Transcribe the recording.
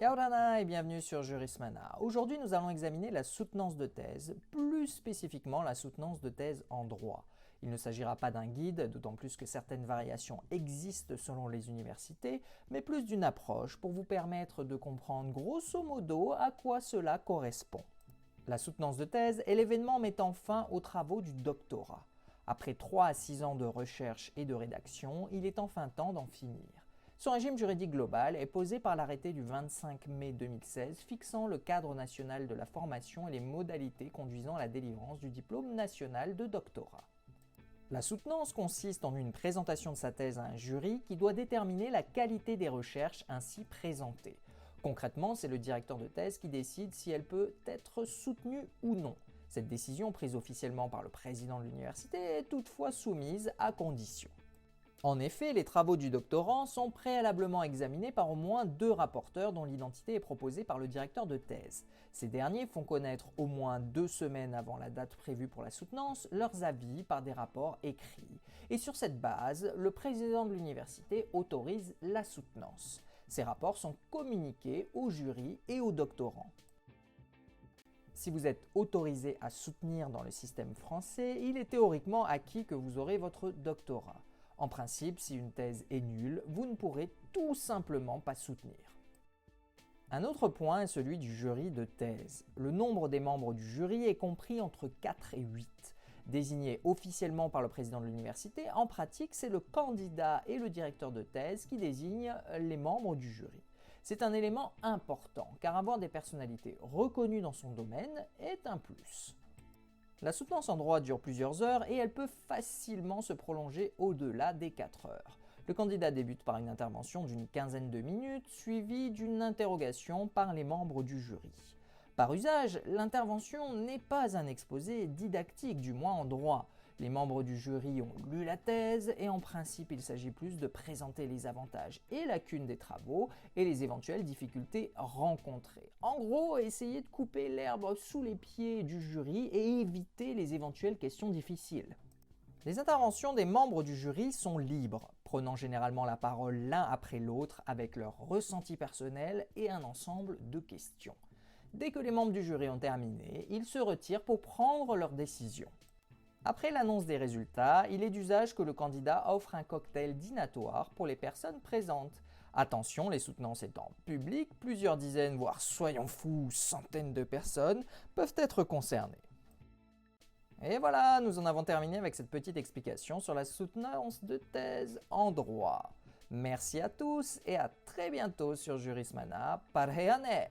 Yaorana et bienvenue sur Jurismana. Aujourd'hui, nous allons examiner la soutenance de thèse, plus spécifiquement la soutenance de thèse en droit. Il ne s'agira pas d'un guide, d'autant plus que certaines variations existent selon les universités, mais plus d'une approche pour vous permettre de comprendre grosso modo à quoi cela correspond. La soutenance de thèse est l'événement mettant fin aux travaux du doctorat. Après 3 à 6 ans de recherche et de rédaction, il est enfin temps d'en finir. Son régime juridique global est posé par l'arrêté du 25 mai 2016 fixant le cadre national de la formation et les modalités conduisant à la délivrance du diplôme national de doctorat. La soutenance consiste en une présentation de sa thèse à un jury qui doit déterminer la qualité des recherches ainsi présentées. Concrètement, c'est le directeur de thèse qui décide si elle peut être soutenue ou non. Cette décision, prise officiellement par le président de l'université, est toutefois soumise à conditions. En effet, les travaux du doctorant sont préalablement examinés par au moins 2 rapporteurs dont l'identité est proposée par le directeur de thèse. Ces derniers font connaître au moins 2 semaines avant la date prévue pour la soutenance leurs avis par des rapports écrits. Et sur cette base, le président de l'université autorise la soutenance. Ces rapports sont communiqués au jury et aux doctorants. Si vous êtes autorisé à soutenir dans le système français, il est théoriquement acquis que vous aurez votre doctorat. En principe, si une thèse est nulle, vous ne pourrez tout simplement pas soutenir. Un autre point est celui du jury de thèse. Le nombre des membres du jury est compris entre 4 et 8. Désignés officiellement par le président de l'université, en pratique, c'est le candidat et le directeur de thèse qui désignent les membres du jury. C'est un élément important, car avoir des personnalités reconnues dans son domaine est un plus. La soutenance en droit dure plusieurs heures et elle peut facilement se prolonger au-delà des 4 heures. Le candidat débute par une intervention d'une quinzaine de minutes, suivie d'une interrogation par les membres du jury. Par usage, l'intervention n'est pas un exposé didactique, du moins en droit. Les membres du jury ont lu la thèse et en principe il s'agit plus de présenter les avantages et lacunes des travaux et les éventuelles difficultés rencontrées. En gros, essayer de couper l'herbe sous les pieds du jury et éviter les éventuelles questions difficiles. Les interventions des membres du jury sont libres, prenant généralement la parole l'un après l'autre avec leur ressenti personnel et un ensemble de questions. Dès que les membres du jury ont terminé, ils se retirent pour prendre leur décision. Après l'annonce des résultats, il est d'usage que le candidat offre un cocktail dînatoire pour les personnes présentes. Attention, les soutenances étant publiques, plusieurs dizaines, voire soyons fous, centaines de personnes peuvent être concernées. Et voilà, nous en avons terminé avec cette petite explication sur la soutenance de thèse en droit. Merci à tous et à très bientôt sur Jurismana. Parheyane!